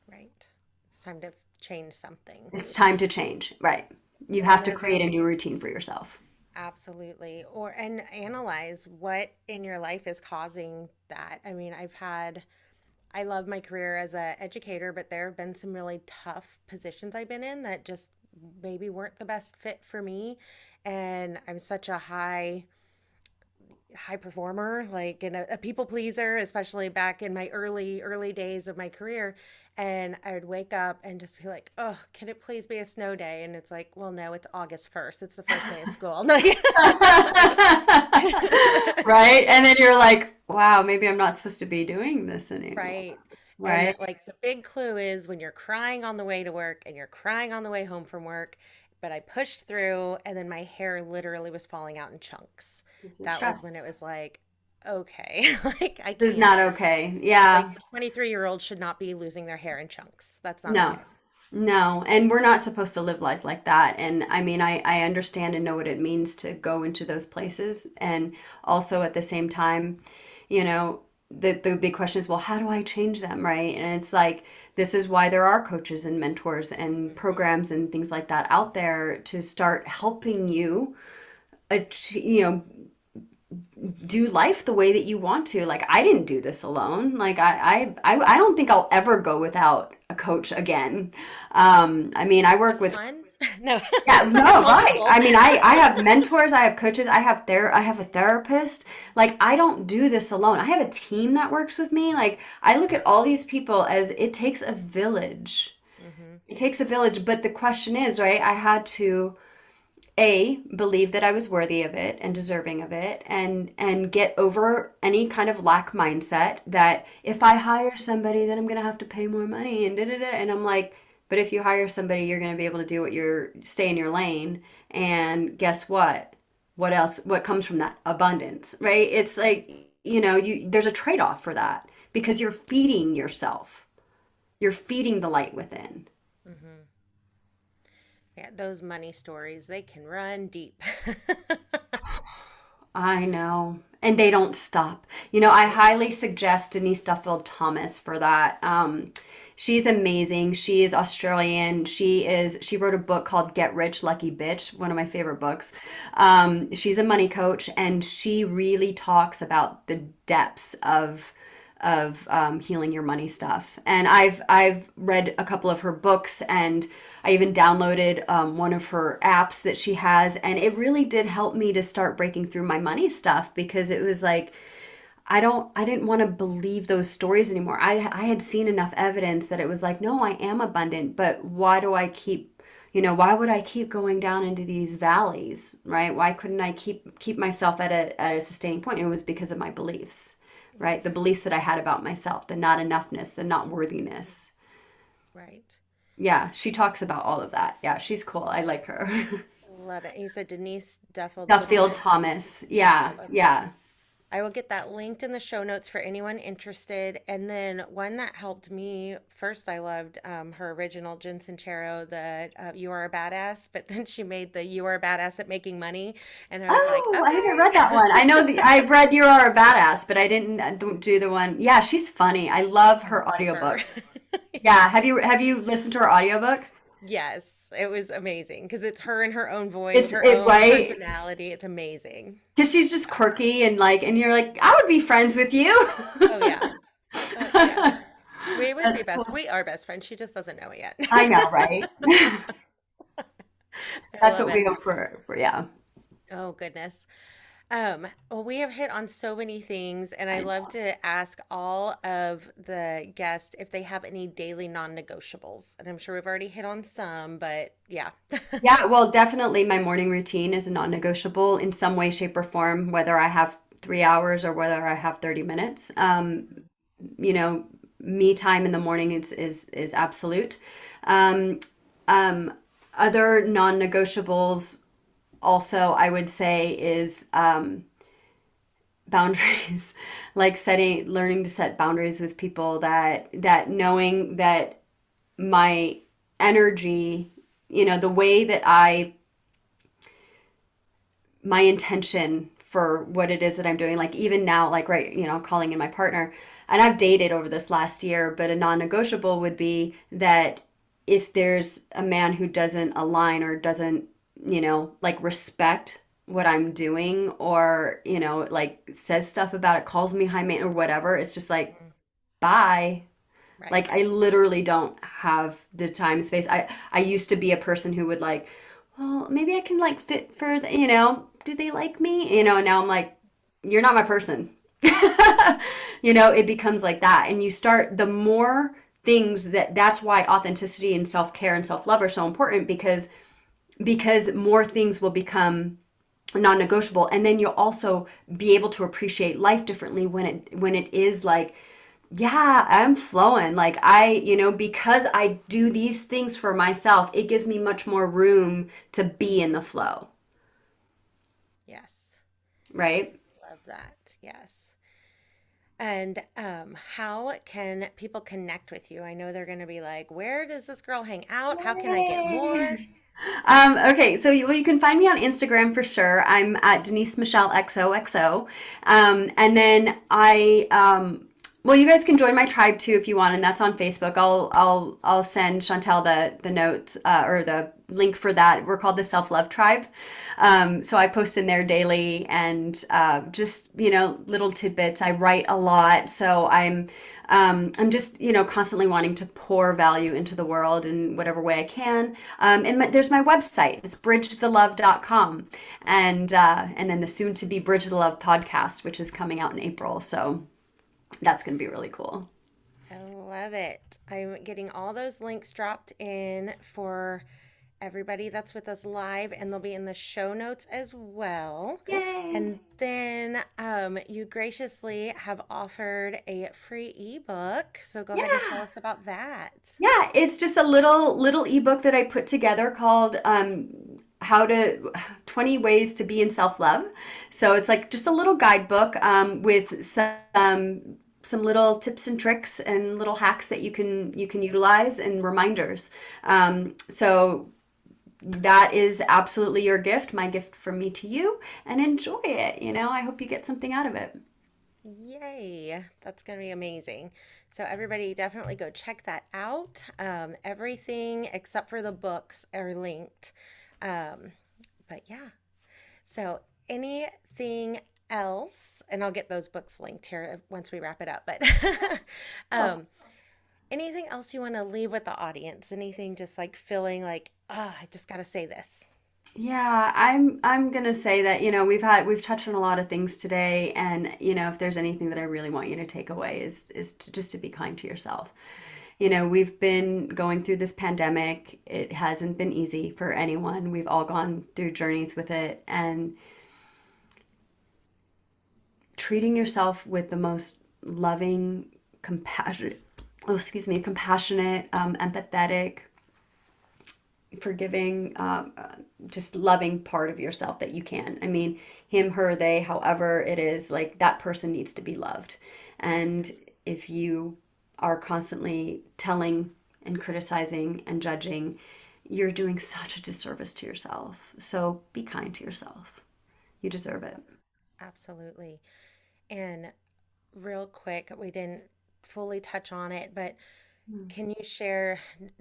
Right. It's time to change something. It's time to change. Right. You And have to know create that a new routine for yourself. absolutely. Or and analyze what in your life is causing that. I mean, I love my career as an educator, but there have been some really tough positions I've been in that just maybe weren't the best fit for me. And I'm such a high performer, like and a people pleaser, especially back in my early days of my career. And I would wake up and just be like, "Oh, can it please be a snow day?" And it's like, "Well, no, it's August 1st. It's the first day of school." Right? And then you're like, wow, maybe I'm not supposed to be doing this anymore. Right. And Right. like the big clue is when you're crying on the way to work and you're crying on the way home from work, but I pushed through and then my hair literally was falling out in chunks. Gives you That was stress. when it was like, okay, like I This is can't. not okay. Like Yeah. a 23-year-old should not be losing their hair in chunks. That's not No. okay. No. And we're not supposed to live life like that. And I mean, I understand and know what it means to go into those places. And also at the same time, you know, the big question is, well, how do I change them? Right. And it's like, this is why there are coaches and mentors and Hmm. programs and things like that out there to start helping you, you know, do life the way that you want to. Like I didn't do this alone. Like I don't think I'll ever go without a coach again. I mean, I work Just with one? No, yeah, it's like no, right. multiple. I mean, I have mentors, I have coaches, I have a therapist. Like I don't do this alone. I have a team that works with me. Like I look at all these people as it takes a village. Hmm. It takes a village, but the question is, right? I had to believe that I was worthy of it and deserving of it, and get over any kind of lack mindset that if I hire somebody, then I'm gonna have to pay more money and da da da. And I'm like, but if you hire somebody, you're gonna be able to do what you're stay in your lane. And guess what? What else? What comes from that? Abundance, right? It's like, you there's a trade-off for that because you're feeding yourself. You're feeding the light within. Hmm. Yeah, those money stories, they can run deep. I know. And they don't stop. I highly suggest Denise Duffield Thomas for that. She's amazing. She is Australian. She wrote a book called Get Rich, Lucky Bitch, one of my favorite books. She's a money coach and she really talks about the depths of healing your money stuff. And I've read a couple of her books, and I even downloaded one of her apps that she has, and it really did help me to start breaking through my money stuff because it was like I didn't want to believe those stories anymore. I had seen enough evidence that it was like, no, I am abundant, but why do I keep why would I keep going down into these valleys, right? Why couldn't I keep myself at a sustaining point? It was because of my beliefs, right? The beliefs that I had about myself, the not enoughness, the not worthiness. Right. Yeah, she talks about all of that. Yeah, she's cool. I like her. Love it. You said Denise Duffield Duffield Thomas. Thomas. I Yeah, love her. yeah. I will get that linked in the show notes for anyone interested. And then one that helped me first, I loved her original Jen Sincero, the You Are a Badass, but then she made the You Are a Badass at Making Money. And I was like, Oh, I haven't read that okay. one. I know I read You Are a Badass, but I didn't don't do the one. Yeah, she's funny. I love I her love her. audiobook. Yeah, Yes. have you listened to her audiobook? Yes. It was amazing because it's her in her own voice, It's her it own right personality. It's amazing. because she's just quirky and like, and you're like, I would be friends with you. Oh, yeah. Yes. We would be That's best. cool. We are best friends. She just doesn't know it I know, yet. right? I That's love what we it. hope for. Yeah, Oh, goodness. Well, we have hit on so many things, and I I love know. to ask all of the guests if they have any daily non-negotiables. And I'm sure we've already hit on some, but yeah. Yeah, well, definitely my morning routine is a non-negotiable in some way, shape, or form, whether I have 3 hours or whether I have 30 minutes. You know, me time in the morning is absolute. Um, um, Other non-negotiables also I would say is boundaries, like learning to set boundaries with people that knowing that my energy, the way that my intention for what it is that I'm doing, like even now, like right, calling in my partner, and I've dated over this last year, but a non-negotiable would be that if there's a man who doesn't align or doesn't, like respect what I'm doing or, like says stuff about it, calls me high maintenance or whatever, it's just like, Mhm. bye. Right. Like I literally don't have the time space. I used to be a person who would like, well, maybe I can like fit for do they like me? And now I'm like, you're not my person. It becomes like that. And you start the more things that's why authenticity and self-care and self-love are so important because more things will become non-negotiable, and then you'll also be able to appreciate life differently when it is like Yeah, I'm flowing. Like because I do these things for myself, it gives me much more room to be in the flow, Yes. right? Love that. Yes. And how can people connect with you? I know they're going to be like, where does this girl hang out? How can I get more? Yay. Okay, so you can find me on Instagram for sure. I'm at Denise Michelle XOXO. And then well, you guys can join my tribe too if you want, and that's on Facebook. I'll send Chantel the note or the link for that. We're called the SelfLove Tribe. So I post in there daily and just little tidbits. I write a lot, so I'm just constantly wanting to pour value into the world in whatever way I can. There's my website. It's bridgethelove.com, and then the soon to be Bridge the Love podcast, which is coming out in April. So that's going to be really cool. I love it. I'm getting all those links dropped in for everybody that's with us live, and they'll be in the show notes as well. Yay! And then you graciously have offered a free ebook. So go ahead and tell Yeah. us about that. Yeah, it's just a little ebook that I put together called how to 20 ways to be in self-love. So it's like just a little guidebook with some little tips and tricks and little hacks that you can utilize and reminders. So that is absolutely your gift, my gift from me to you, and enjoy it. I hope you get something out of it. Yay, that's going to be amazing. So, everybody, definitely go check that out. Everything except for the books are linked. Um, but yeah, so anything else, and I'll get those books linked here once we wrap it up. But Oh. um, anything else you want to leave with the audience? Anything just like feeling like, I just got to say this? Yeah, I'm gonna say that, we've touched on a lot of things today, and if there's anything that I really want you to take away is to be kind to yourself. We've been going through this pandemic. It hasn't been easy for anyone. We've all gone through journeys with it, and treating yourself with the most loving, compassionate, compassionate, empathetic, forgiving, just loving part of yourself that you can. I mean, him, her, they, however it is, like that person needs to be loved. And if you are constantly telling and criticizing and judging, you're doing such a disservice to yourself. So be kind to yourself. You deserve it. Absolutely. And real quick, we didn't fully touch on it, but can you share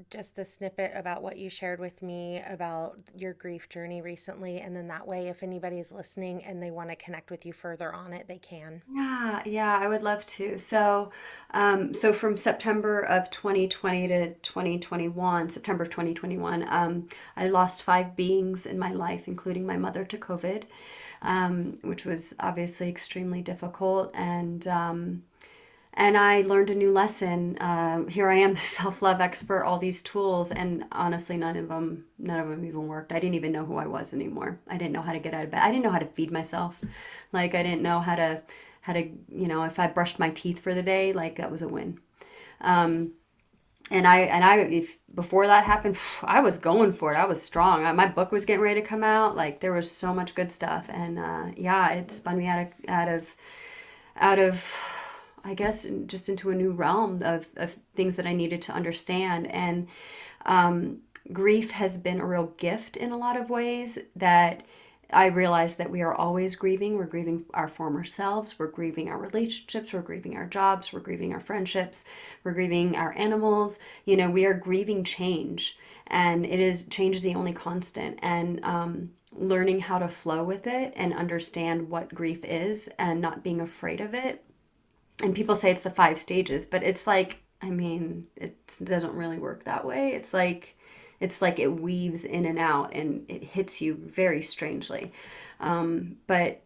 just a snippet about what you shared with me about your grief journey recently? And then that way, if anybody's listening and they want to connect with you further on it, they can. Yeah, yeah, I would love to. So from September of 2020 to 2021, September of 2021, I lost five beings in my life, including my mother to COVID, which was obviously extremely difficult. And I learned a new lesson. Here I am, the self-love expert, all these tools, and honestly, none of them even worked. I didn't even know who I was anymore. I didn't know how to get out of bed. I didn't know how to feed myself. Like I didn't know how to, if I brushed my teeth for the day, like that was a win. Um, if before that happened, I was going for it. I was strong. My book was getting ready to come out. Like there was so much good stuff, and yeah, it spun me out of I guess just into a new realm of things that I needed to understand. And grief has been a real gift in a lot of ways that I realize that we are always grieving. We're grieving our former selves. We're grieving our relationships. We're grieving our jobs. We're grieving our friendships. We're grieving our animals. We are grieving change. And change is the only constant. And learning how to flow with it and understand what grief is and not being afraid of it. And people say it's the five stages, but it's like, I mean, it doesn't really work that way. It's like it weaves in and out and it hits you very strangely. But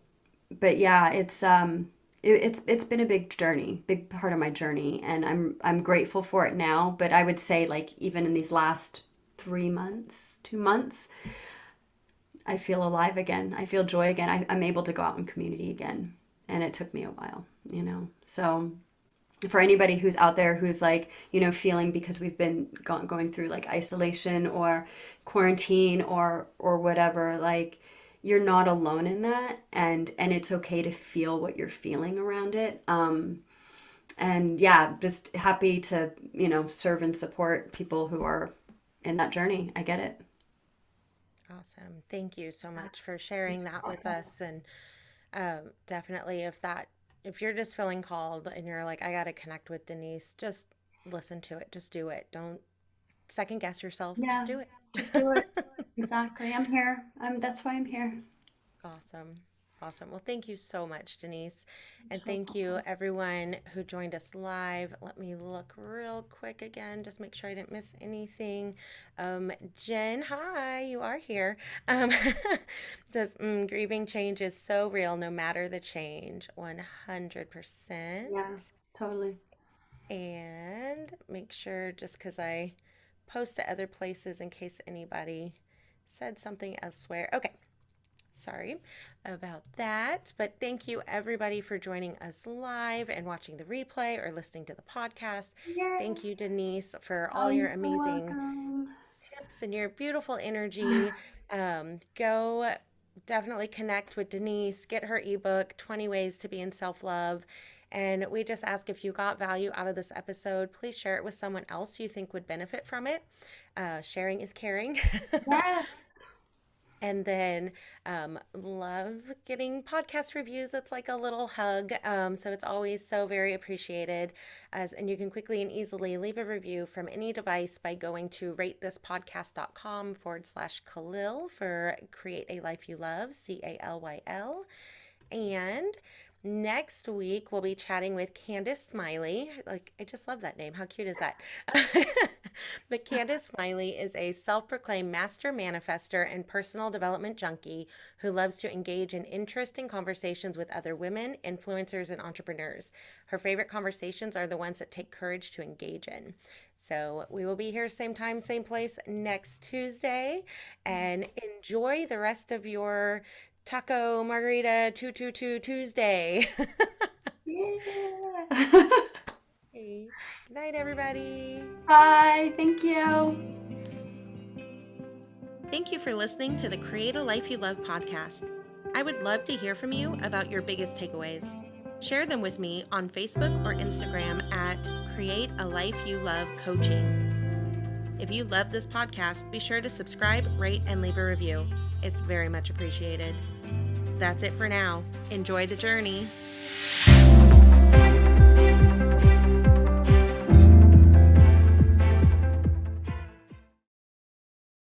yeah, it's been a big journey, big part of my journey, and I'm grateful for it now. But I would say like even in these last 3 months, 2 months, I feel alive again. I feel joy again. I'm able to go out in community again, and it took me a while. So For anybody who's out there who's like, feeling, because we've been going through like isolation or quarantine or whatever, like you're not alone in that, and it's okay to feel what you're feeling around it. And yeah, just happy to, serve and support people who are in that journey. I get it. Awesome. Thank you so much for You're sharing so that with welcome. us. And definitely, if you're just feeling called and you're like, I got to connect with Denise, just listen to it. Just do it. Don't second guess yourself. Just Yeah, do it. just do it. Exactly. I'm here. That's why I'm here. Awesome. Awesome. Well, thank you so much, Denise. You're And so thank you, welcome. everyone who joined us live. Let me look real quick again, just make sure I didn't miss anything. Jen, hi, you are here. Um, says, grieving change is so real, no matter the change. 100%. Yeah, totally. And make sure, just because I post to other places in case anybody said something elsewhere. Okay. Sorry about that. But thank you, everybody, for joining us live and watching the replay or listening to the podcast. Yay. Thank you, Denise, for Oh, all your you're so amazing welcome. tips and your beautiful energy. Go definitely connect with Denise, get her ebook, 20 Ways to Be in Self Love. And we just ask, if you got value out of this episode, please share it with someone else you think would benefit from it. Sharing is caring. Yes. And then love getting podcast reviews. It's like a little hug. So it's always so very appreciated. And you can quickly and easily leave a review from any device by going to ratethispodcast.com/Khalil for Create a Life You Love, CALYL. And next week, we'll be chatting with Candace Smiley. Like, I just love that name. How cute is that? But Candace Smiley is a self proclaimed master manifester and personal development junkie who loves to engage in interesting conversations with other women, influencers, and entrepreneurs. Her favorite conversations are the ones that take courage to engage in. So we will be here same time, same place next Tuesday. And enjoy the rest of your Taco Margarita 222 Tuesday. Yeah. Hey, good night, everybody. Bye. Thank you. Thank you for listening to the Create a Life You Love podcast. I would love to hear from you about your biggest takeaways. Share them with me on Facebook or Instagram at Create a Life You Love Coaching. If you love this podcast, be sure to subscribe, rate, and leave a review. It's very much appreciated. That's it for now. Enjoy the journey.